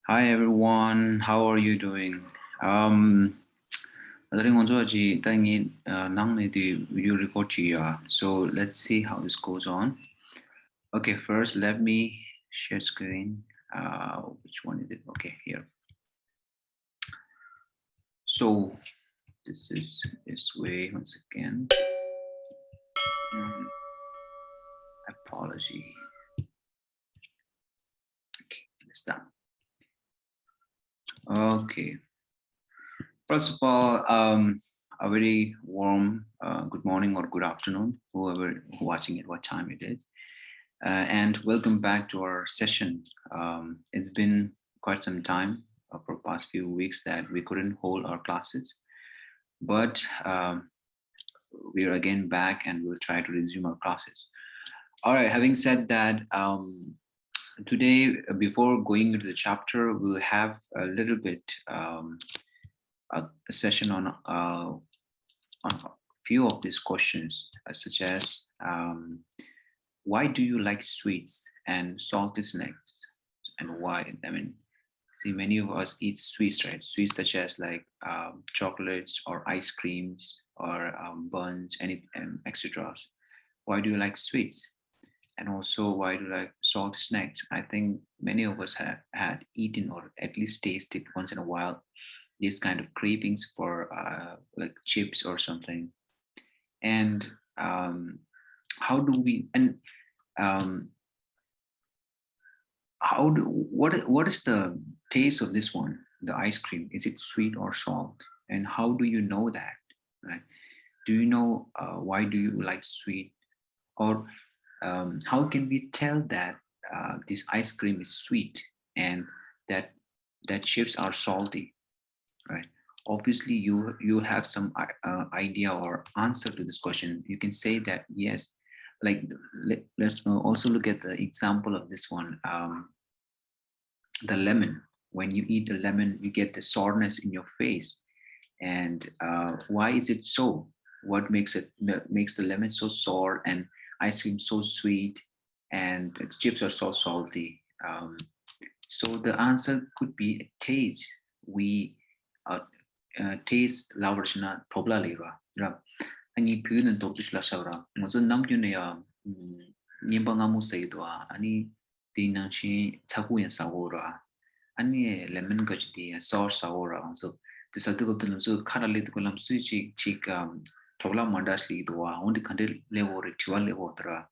Hi everyone, how are you doing? Dari ngonzo aji tangi nang ni di video record chia. So let's see how this goes on. Okay, first let me share screen. Which one is it? Okay, here. So this is this way once again. Apology. Okay, it's done. Okay. First of all, a very warm good morning or good afternoon, whoever watching it, what time it is. And welcome back to our session. It's been quite some time for past few weeks that we couldn't hold our classes, but we're again back and we'll try to resume our classes. All right, having said that, today, before going into the chapter, we'll have a little bit a session on a few of these questions, such as why do you like sweets and salty snacks, and why? I mean, see, many of us eat sweets, right? Sweets such as like chocolates or ice creams or buns, any etc. Why do you like sweets? And also, why do you like salty snacks? I think many of us have had eaten or at least tasted once in a while these kind of cravings for like chips or something. And how do we and um, how do what is the taste of this one, the ice cream? Is it sweet or salt? And how do you know that, right? Do you know why do you like sweet? Or how can we tell that this ice cream is sweet and that that chips are salty, right? Obviously you have some idea or answer to this question. You can say that yes, like let's also look at the example of this one, the lemon. When you eat the lemon, you get the soreness in your face. And why is it so? What makes the lemon so sour and ice cream so sweet and its chips are so salty? So the answer could be taste. We taste lavrishna probla leva. Ani pyunen tokishla shavra. Mozo namgyune ya nyemba ngamu sayidwa. Ani tina shi chaku yan sawora. Ani lemon gach di sour sawora. So the sadu of the lumsu karali the kulam suichi chik probla mandash li dwa. Only kandil levo ritual levotra.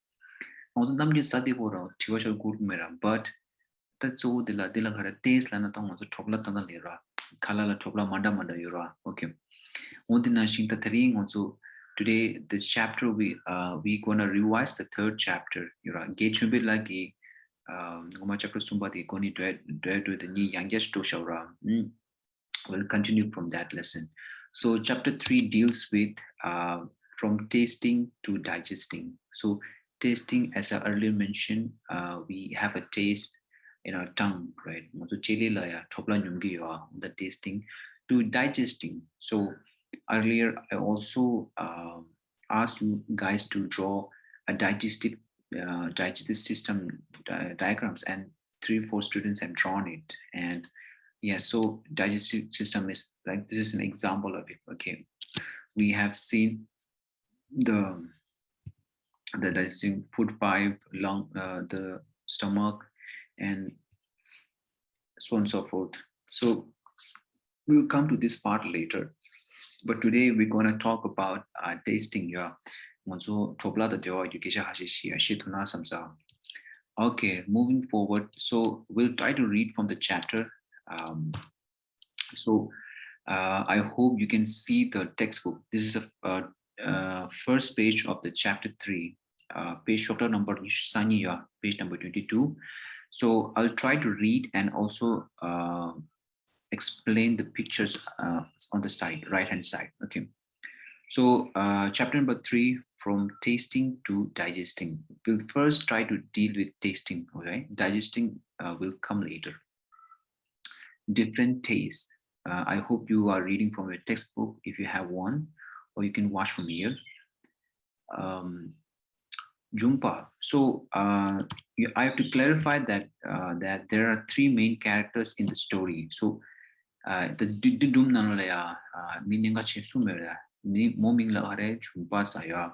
Mozo namgyun sadi vora. Tiwashal good mera. But that's all dila ghara taste lana tong so thopla tanga lera khala la thopla manda yura. Okay, ondina shinta tharing also. Today this chapter we gonna revise the third chapter yura ge chumbi lagi ngoma chapter sumbati goni do the ni youngest to shawra. We'll continue from that lesson. So chapter 3 deals with from tasting to digesting. So tasting, as I earlier mentioned, we have a taste in our tongue, right? So chili laya thopla nyungi ya, the tasting to digesting. So earlier I also asked you guys to draw a digestive system diagrams, and 3 4 students have drawn it. And yeah, so digestive system is like, this is an example of it. Okay, we have seen the digesting food pipe, lung, the stomach, and so on and so forth. So we'll come to this part later. But today we're going to talk about tasting. Yeah, okay, moving forward. So we'll try to read from the chapter. So I hope you can see the textbook. This is a first page of the chapter 3, page chapter number Sanya, page number 22. So I'll try to read and also explain the pictures on the side, right hand side. Okay. So chapter number 3, from tasting to digesting. We'll first try to deal with tasting. Okay, digesting will come later. Different tastes. I hope you are reading from your textbook if you have one, or you can watch from here. Jumpa. So I have to clarify that that there are three main characters in the story. So the dum nanolaya meaning ga chesumera ni moming la are Jumpa saya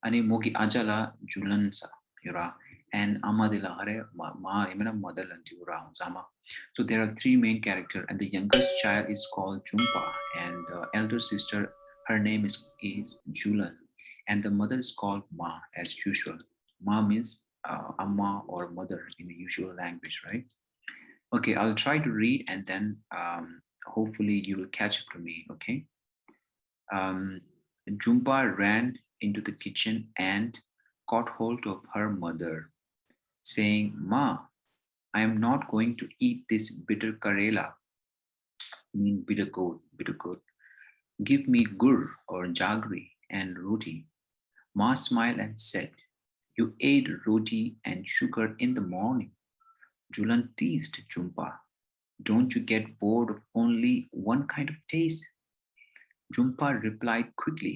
ani mogi ajala julan sa yura and amadila are ma imena mother lantiura zama. So there are three main characters, and the youngest child is called Jumpa, and the elder sister, her name is Julan, and the mother is called Ma as usual. Ma means amma or mother in the usual language, right? Okay, I'll try to read, and then hopefully you will catch up to me. Okay. Um, Jumpa ran into the kitchen and caught hold of her mother, saying, "Ma, I am not going to eat this bitter karela," mean bitter gourd, bitter gourd. "Give me gur or jaggery and roti." Ma smiled and said, "You ate roti and sugar in the morning." Julan teased Jumpa, "Don't you get bored of only one kind of taste?" Jumpa replied quickly,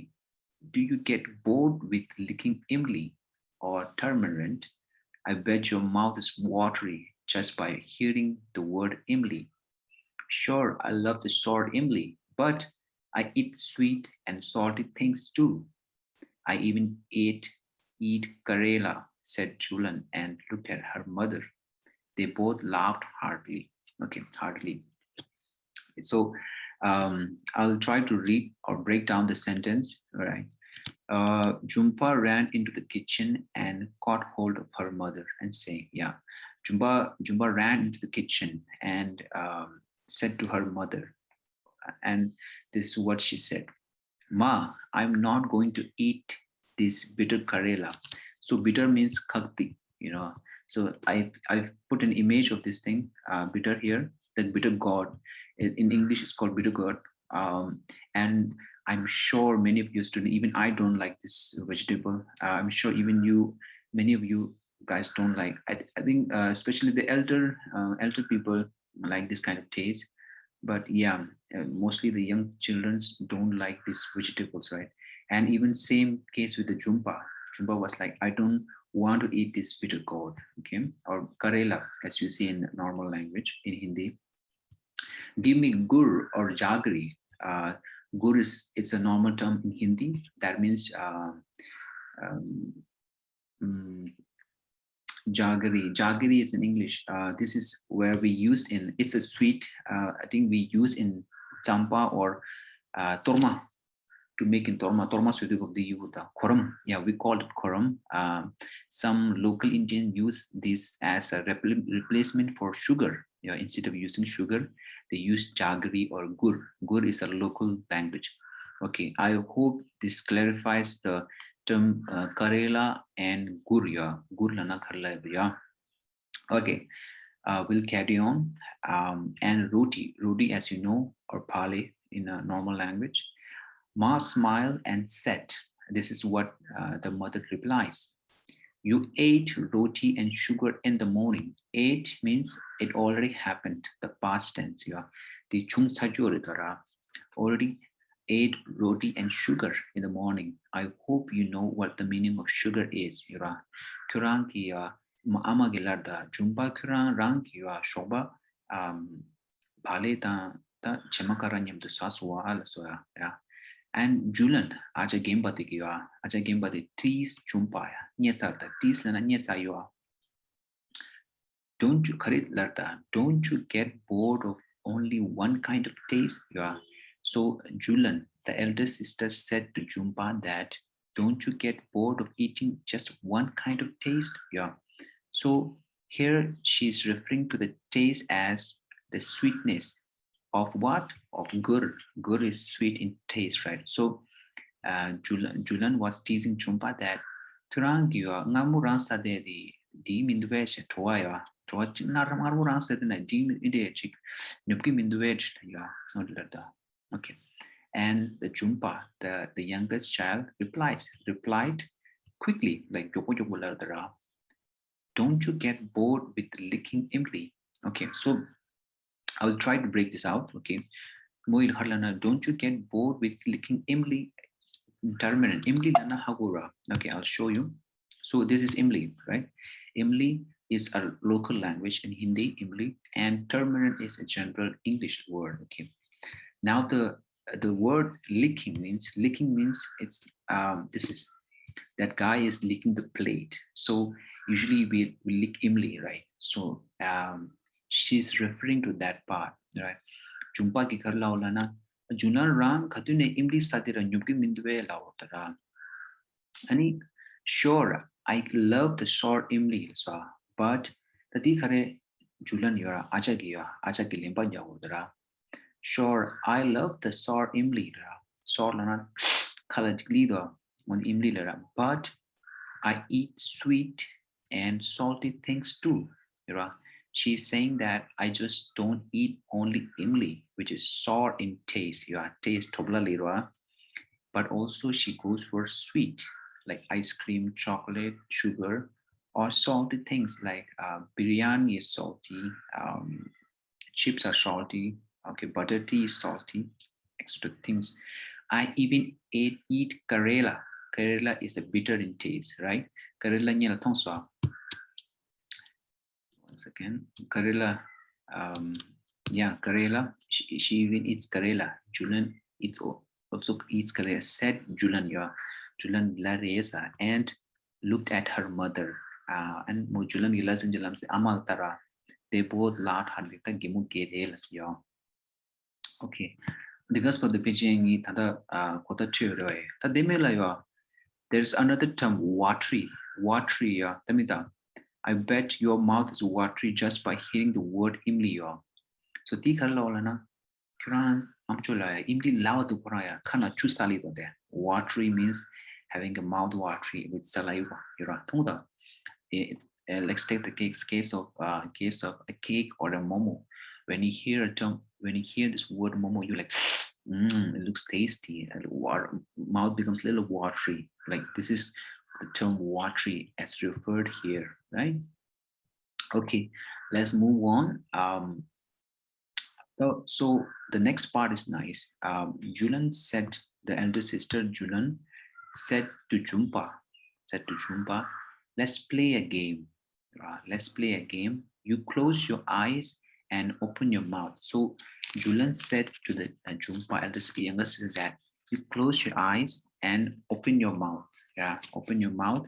"Do you get bored with licking imli or tamarind? I bet your mouth is watery just by hearing the word imli." "Sure, I love the sour imli, but I eat sweet and salty things too. I even eat Karela," said Julan and looked at her mother. They both laughed heartily. Okay, heartily. So I'll try to read or break down the sentence. All right. Jumpa ran into the kitchen and caught hold of her mother and saying, yeah, Jumpa ran into the kitchen and said to her mother, and this is what she said: "Ma, I'm not going to eat this bitter karela." So bitter means kakti, you know. So I've put an image of this thing, bitter here, that bitter gourd. In English, it's called bitter gourd. And I'm sure many of you students, even I don't like this vegetable. I'm sure even you, many of you guys don't like. I think especially the elder people like this kind of taste. But yeah, mostly the young children don't like these vegetables, right? And even same case with the Jumpa was like, "I don't want to eat this bitter gourd," okay, or karela, as you see in normal language in Hindi. "Give me gur or jaggery." Gur is, it's a normal term in Hindi that means um, mm, jaggery. Jaggery is in English. This is where we use in, it's a sweet, I think we use in champa or torma, to make in torma. Torma sudu of the yuta. Koram. Yeah, we call it koram. Some local Indians use this as a replacement for sugar. Yeah, instead of using sugar, they use jaggery or gur. Gur is a local language. Okay, I hope this clarifies the term Karela and gur. Yeah, gur lana kharla. Yeah. Okay, we'll carry on. And roti. Roti, as you know, or pale in a normal language. Ma smiled and said, this is what the mother replies: "You ate roti and sugar in the morning." Ate means it already happened, the past tense. Yeah. The chung sajore already ate roti and sugar in the morning. I hope you know what the meaning of sugar is. Yura. Kurang ki ama gilarda jumba kurang rang ki shoba bale ta chemakaranyam tu saswa alasoya. Yeah. And Julan, aja game bati kiwa, aja game bati tease chumpaya, nyetsarta, tease lana nyetsayua. Don't you kharit larta, don't you get bored of only one kind of taste? Yeah. So Julan, the elder sister, said to Jumpa that, don't you get bored of eating just one kind of taste? Yeah. So here she is referring to the taste as the sweetness of what? Of gur. Gur is sweet in taste, right? So Julan was teasing Jumpa that Turangiwa ngamu ransa de di minduech toya toa ngamu ransa de na di idechik nubki minduech ya odlada. Okay. And the Jumpa, the youngest child, replied quickly, like Joko Joko Lardara, "Don't you get bored with licking imli?" Okay, so I will try to break this out. Okay. Moil harlana, don't you get bored with licking imli? Terminal imli dana hagura. Okay, I'll show you. So this is Imli, right? Imli is a local language in Hindi, Imli, and turmeric is a general English word. Okay. Now the word licking means it's this is that guy is licking the plate. So usually we lick Imli, right? So she's referring to that part, right? Jumpa ki kar lao lana junan rang khatune Imli satira nyuki mindwe lao tara. Ani sure I love the short Imli so but tadi khare julan yara acha ki limpa yaudara. Sure, I love the short Imli ra. Short lana khalaj glido on Imli ra, but I eat sweet and salty things too. Ira. She's saying that I just don't eat only imli, which is sour in taste, taste tobla lira, but also she goes for sweet, like ice cream, chocolate, sugar, or salty things like biryani is salty, chips are salty, okay, butter tea is salty, extra things. I even eat Karela. Karela is a bitter in taste, right? Karela niya thong so. Once again, Karela, yeah, Karela. She even eats Karela. Julan also eats Karela. Said Julan, yeah, Julan la reza and looked at her mother. And mo Julan gilas and Jalam se amal tara. They both laughed hardly. Gimu kedelas, yeah. Okay. Because for the Beijing, kota chiroi. There's another term, watery. Watery, tamida. I bet your mouth is watery just by hearing the word imli. So ti karla na kuran amchola imli lawa tu paraya kana chusali do there. Watery means having a mouth watery with saliva. Yura tungda. Let's take the case of a cake or a momo. When you hear a term, when you hear this word momo, you're like, it looks tasty, and mouth becomes a little watery. Like this is the term watery as referred here, right? Okay, let's move on. So the next part is nice. Julan said, the elder sister Julan said to Jumpa, let's play a game. Let's play a game. You close your eyes and open your mouth. So Julan said to the Jumpa elder younger sister that you close your eyes and open your mouth. Yeah, open your mouth.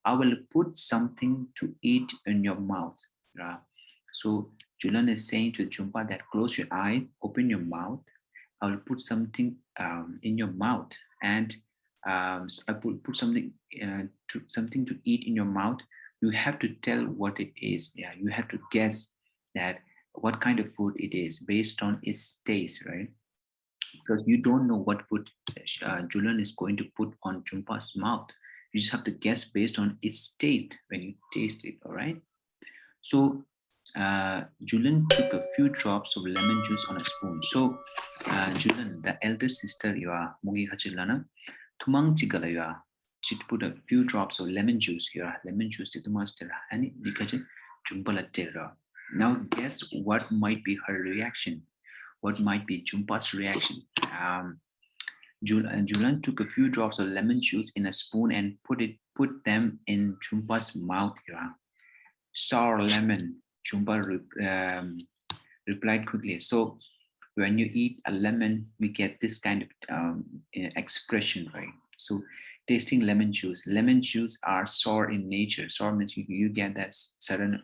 I will put something to eat in your mouth. Yeah. So Julan is saying to Jumpa that close your eye, open your mouth. I will put something in your mouth, and I put something something to eat in your mouth. You have to tell what it is. Yeah, you have to guess that what kind of food it is based on its taste, right? Because you don't know what food Julan is going to put on Jumpa's mouth. You just have to guess based on its taste when you taste it. All right. So Julian took a few drops of lemon juice on a spoon. So Julian, the elder sister, you are Mugi Hachilana, Tumang Chigala, you are. She put a few drops of lemon juice here. Lemon juice to Mastera. And Dikajan Jumpala Terra. Now guess what might be her reaction? What might be Jumpa's reaction? Julian took a few drops of lemon juice in a spoon and put them in Jumpa's mouth here. Sour lemon, Chumba replied quickly. So when you eat a lemon, we get this kind of expression, right? So tasting lemon juice. Lemon juice are sour in nature. Sour means you get that certain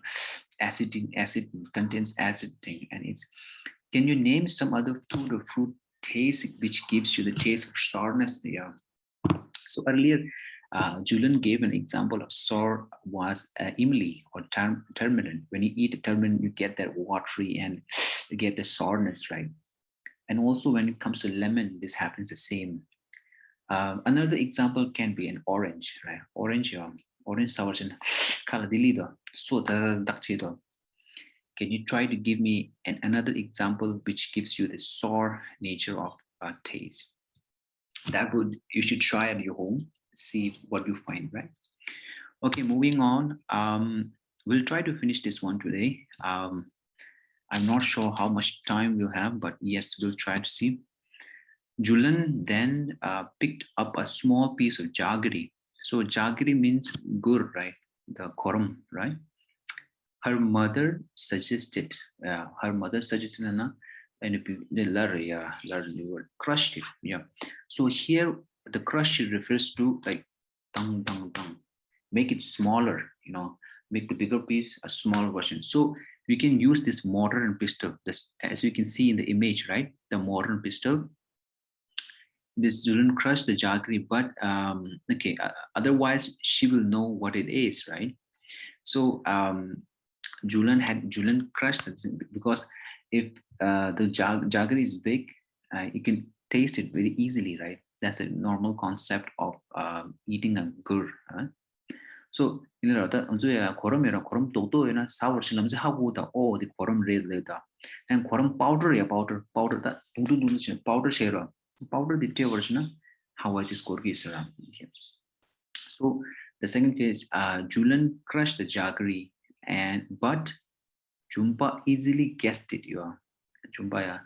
acid contains acid thing, and it's. Can you name some other food or fruit taste which gives you the taste of sourness? Yeah. So earlier, Julian gave an example of sour was imli or turmeric. When you eat a turmeric, you get that watery and you get the sourness, right? And also when it comes to lemon, this happens the same. Another example can be an orange, right? Orange sour kaladilido. So can you try to give me another example which gives you the sour nature of taste? That would you should try at your home, see what you find, right? Okay, moving on. We'll try to finish this one today. I'm not sure how much time we'll have, but yes, we'll try to see. Julian then picked up a small piece of jaggery. So jaggery means gur, right? The koram, right? Her mother suggested, Anna, and the lar, yeah, the word crushed it, yeah. So here the crush refers to like dung, dung, dung. Make it smaller, make the bigger piece a small version. So we can use this mortar and pestle. This, as you can see in the image, right? The mortar and pestle. This shouldn't crush the jaggery, but okay. Otherwise, she will know what it is, right? So Julian crushed it because if the jaggery is big, you can taste it very easily, right? That's a normal concept of eating a gur. Huh? So in the other, quorum toto in a sour shilams how the oh the quorum red later and quorum powder powder that powder share powder the version how I just score is around. So the second phase, Julian crushed the jaggery, but Jumpa easily guessed it. Jumpa ya,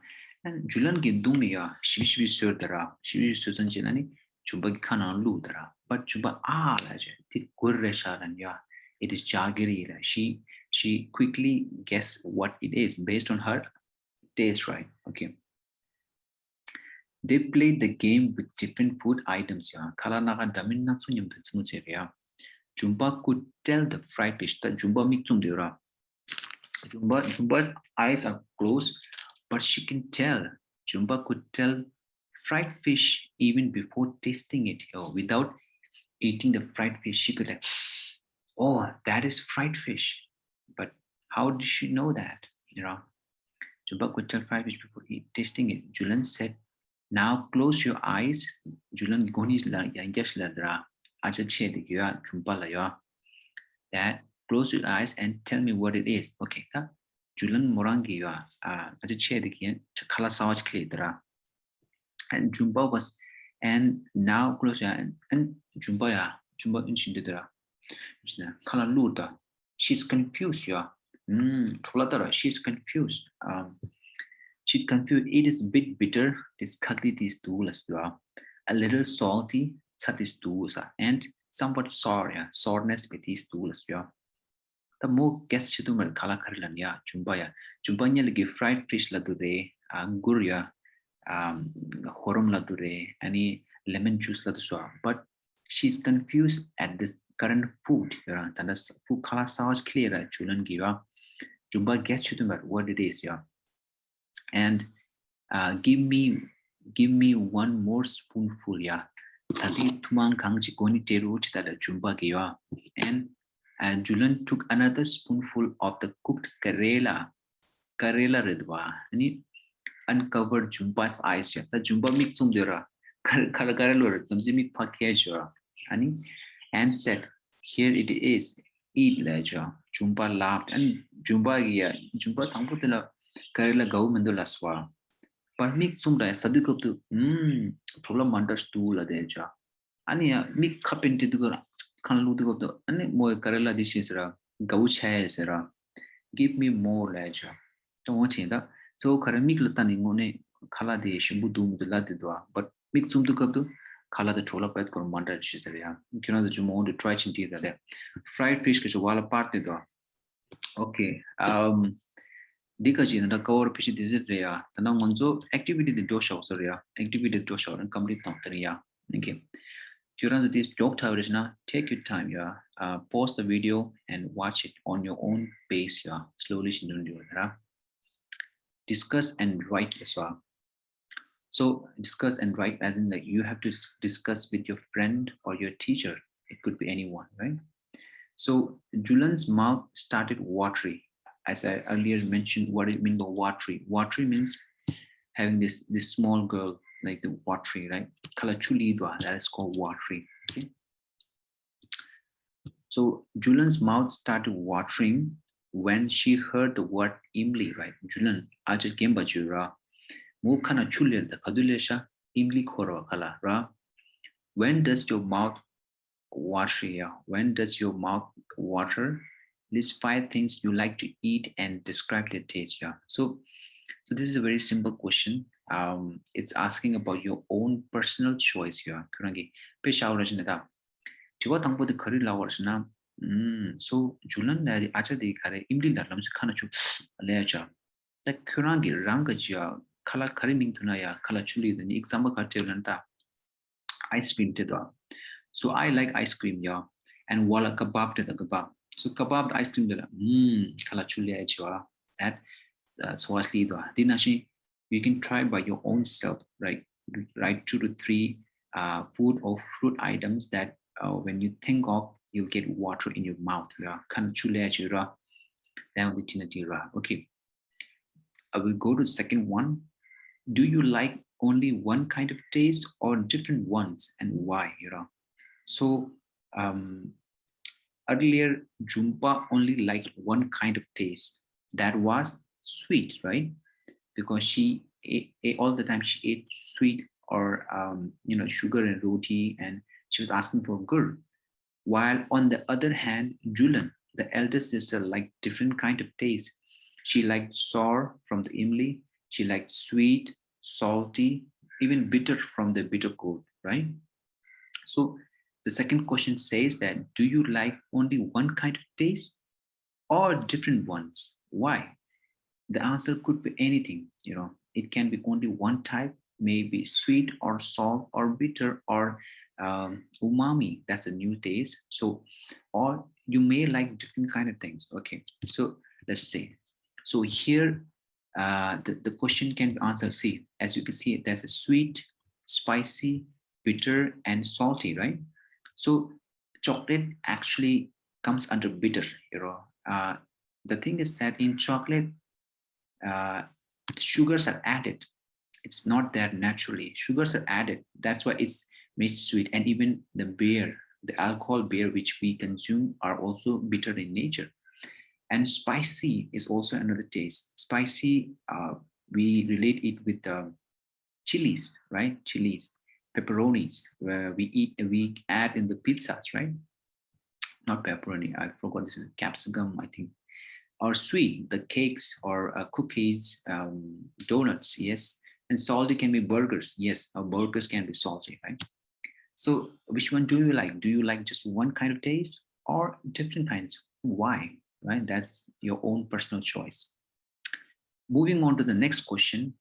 and Julian ki dung ya shibi sur dara shibi susan chinani Jumpa ki khana lu dara, but Jumpa la je ti kurre sharan ya. It is jaggery la. She quickly guessed what it is based on her taste, right? Okay. They played the game with different food items. Kalanaga daminna sunyam ya. Jumba could tell the fried fish that Jumba mixum dera. Jumba's eyes are closed, but she can tell. Jumba could tell fried fish even before tasting it. Without eating the fried fish, she could like, oh, that is fried fish. But how did she know that? Jumba could tell fried fish before tasting it. Julian said, now close your eyes. Julian gonis la yangesh la dra. Acha che de gya Jumba la ya. That close your eyes and tell me what it is. Okay, ta Julian morangi ya. Acha che de gya khala sawaj kle dra. And Jumba was, and now close your eyes and Jumba ya. Jumba in shindra. Khala luta. She's confused ya. She's confused. She's confused. It is a bit bitter. This khakli these tools, a little salty. This tools and somewhat sour. Sourness with these tools. The more gets you to mal kala karilan ya. Jumbaya. Jumbanya lagi fried fish ladure. Gurya. Horom ladure. Any lemon juice laduswa. But she's confused at this current food. Tanda food kala sour clear. Julan gira. Jumba gets you to what it is. And give me one more spoonful. Tadi tumang kangchi koni teru chita Jumba giwa. And Julian took another spoonful of the cooked Karela redwa. And it uncovered Jumpa's eyes. The Jumba mixum dera. Karelo tamzimi pakejura. And said, here it is. Eat leisure. Jumpa laughed and Jumba thamputela Karela gau mandulaswa. But mixum da sadikup to problem mantas tool a deja. Ania mix cup into the Kanlu of the more Karela dishes gaucha give me more leisure. Don't want that. So Karamik Lutanimone Kala de Shimbudum the Latidua, but mixum to Kaptu Kala the Trolla Pet Cormanda dishes area. You know the Jumo, the trichin tea there. Fried fish Kishawala party door. Okay. Dikaji and the cover fish is it rea. The Namonzo activity the dosha area, activity the dosha and complete Tontaria. Okay. During this joke now, take your time, pause the video and watch it on your own pace, slowly. Discuss and write as well. So discuss and write as in like you have to discuss with your friend or your teacher. It could be anyone, right? So Julian's mouth started watery. As I earlier mentioned, what it means by watery. Watery means having this small girl like the watery, right? Kalachulidwa, that is called watery. Okay. So Julian's mouth started watering when she heard the word imli, right? Julian, aja kemba jura. Mukana chulir the kadulesha imli koro kala ra. When does your mouth water? When does your mouth water? List 5 things you like to eat and describe their taste. So this is a very simple question. It's asking about your own personal choice here. Chiwa tangpo the curry lawars na. So Julan la acha de kare imli la lamsu kana chu lecha. The kurangi ranga jia kala curry ming tuna ya kala chuli the example karte lanta ice cream teda. So I like ice cream ya and wala kebab teda kebab. So kebab the ice cream teda. Kala chuli aja that so asli da. Dinashi you can try by your own self, right? Write 2 to 3 food or fruit items that when you think of, you'll get water in your mouth. Kan chule chura down the tinatira. Okay, I will go to the second one. Do you like only one kind of taste or different ones, and why? So um, earlier Jumpa only liked one kind of taste, that was sweet, right? Because she ate all the time she ate sweet or sugar and roti, and she was asking for gur. While on the other hand, Julan, the elder sister, liked different kind of taste. She liked sour from the imli, she liked sweet, salty, even bitter from the bitter gourd, right? So the second question says that do you like only one kind of taste or different ones? Why? The answer could be anything. It can be only one type, maybe sweet or salt or bitter or umami. That's a new taste. So, or you may like different kind of things. Okay, so let's say. So here, the question can be answered. See, as you can see, there's a sweet, spicy, bitter, and salty, right? So chocolate actually comes under bitter. The thing is that in chocolate, uh, sugars are added. It's not there naturally. Sugars are added. That's why it's made sweet. And even the beer, the alcohol beer which we consume, are also bitter in nature. And spicy is also another taste. Spicy, we relate it with chilies, right? Chilies, pepperonis, where we add in the pizzas, right? Not pepperoni. I forgot this is capsicum, I think, or sweet, the cakes or cookies, donuts, yes. And salty can be burgers, yes. Burgers can be salty, right? So which one do you like? Do you like just one kind of taste or different kinds? Why? Right? That's your own personal choice. Moving on to the next question.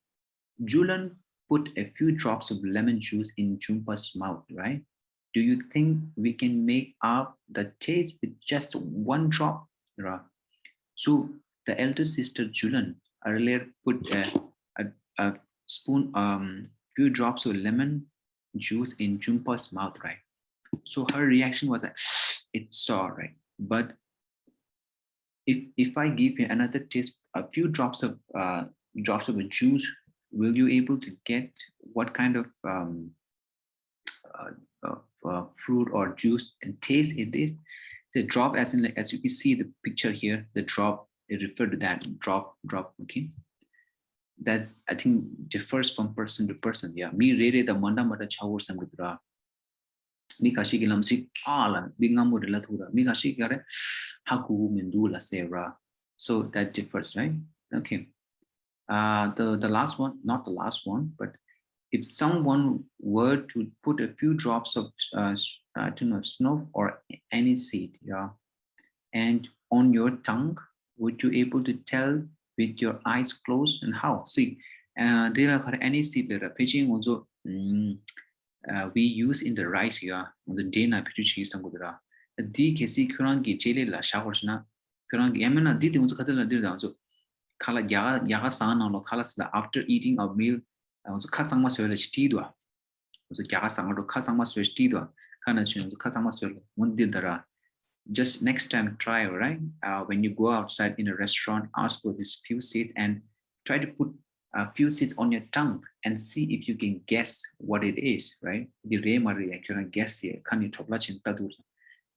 Julan put a few drops of lemon juice in Jumpa's mouth, right? Do you think we can make up the taste with just one drop? Right? So the elder sister Julan earlier put a spoon, few drops of lemon juice in Jumpa's mouth, right? So her reaction was like, it's sour, right? But if I give you another taste, a few drops of a juice, will you able to get what kind of fruit or juice and taste it is? The drop, as in, like, as you can see the picture here, the drop, it referred to that drop. Okay, that's, I think, differs from person to person. Yeah, me rere the manda mata chawur samudra. Mi kashi gilam si ala dingamu de la thura. Mi kashi gare haku mendula sevra. So that differs, right? Okay. The last one, not the last one, but if someone were to put a few drops of snow or any seed, yeah, and on your tongue, would you able to tell with your eyes closed, and how? See, there are any seed that are pitching also. We use in the rice here on the day na pitch cheese sangudra. Di kesi kurang ki chele la showers na kurang yamena di unzo kadala di unzo kala yaga sana no kala sila after eating a meal unzo katsangma soela chitidwa unzo yaga sanga do katsangma soela chitidwa kana chun unzo katsangma soela mundi dara. Just next time try, all right? When you go outside in a restaurant, ask for these few seeds and try to put a few seeds on your tongue and see if you can guess what it is, right? The Ray Maria, you can guess here.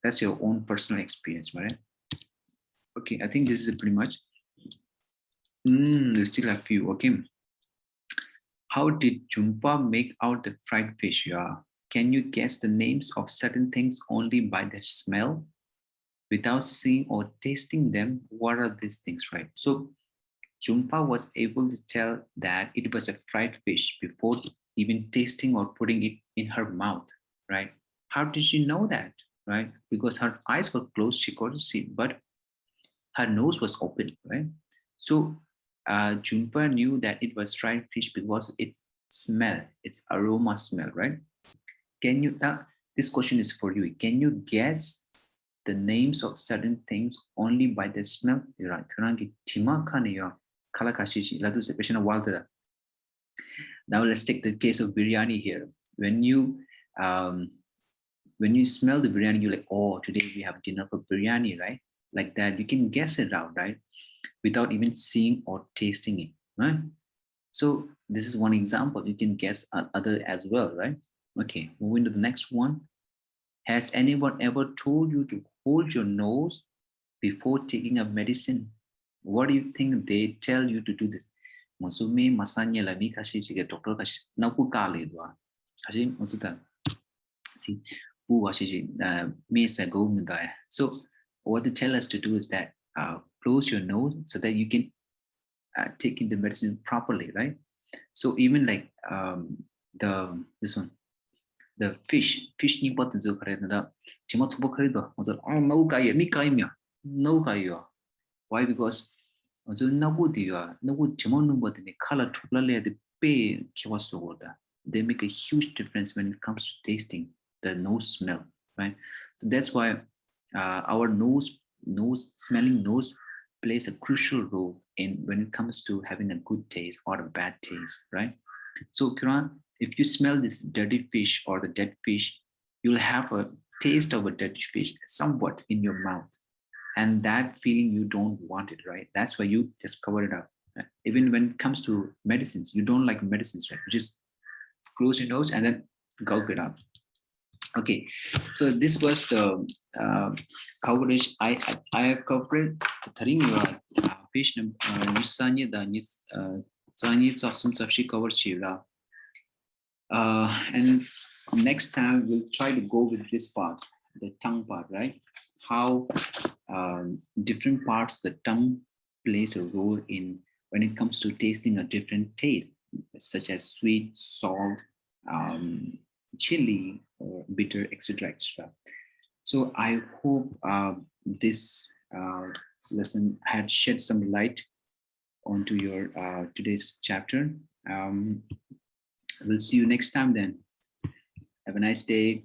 That's your own personal experience, right? Okay, I think this is pretty much. There's still a few, okay. How did Jumpa make out the fried fish? Yeah. Can you guess the names of certain things only by the smell? Without seeing or tasting them, what are these things, right? So Jumpa was able to tell that it was a fried fish before even tasting or putting it in her mouth, right? How did she know that? right? Because her eyes were closed, she couldn't see, but her nose was open, right? So Junpa knew that it was fried fish because its smell, its aroma smell, right? Can you, this question is for you. Can you guess the names of certain things only by the smell? Now let's take the case of biryani here. Um, when you smell the biryani, you're like, oh, today we have dinner for biryani, right? Like that, you can guess it out, right? Without even seeing or tasting it, right? So this is one example. You can guess other as well, right? Okay, moving to the next one. Has anyone ever told you to hold your nose before taking a medicine? What do you think they tell you to do this? Masumi masanya la mi kashi chige doctor kashi na ku kale dwa. Kashi masuta si pu washi me sa go mudaya. So what they tell us to do is that close your nose so that you can take in the medicine properly, right? So even like the this one, the fish ni button zo kare na chimo tsubo kare do also no kai mi kai mya no kai yo. Why? Because also no go di yo no go chimo no button ni color thupla le de pe kiwa so goda. They make a huge difference when it comes to tasting the nose smell, right? So that's why our nose smelling nose plays a crucial role in when it comes to having a good taste or a bad taste, right? So Kiran, if you smell this dirty fish or the dead fish, you'll have a taste of a dead fish somewhat in your mouth. And that feeling, you don't want it, right? That's why you just cover it up. Even when it comes to medicines, you don't like medicines, right? You just close your nose and then gulp it up. Okay, so this was the coverage I have covered. Taring fish nisanya da nis zani tsasum tsafshi cover chira. And next time we'll try to go with this part, the tongue part, right? How different parts the tongue plays a role in when it comes to tasting a different taste, such as sweet, salt, chili, or bitter, etc., etc. So I hope this lesson had shed some light onto your today's chapter. We'll see you next time then. Have a nice day.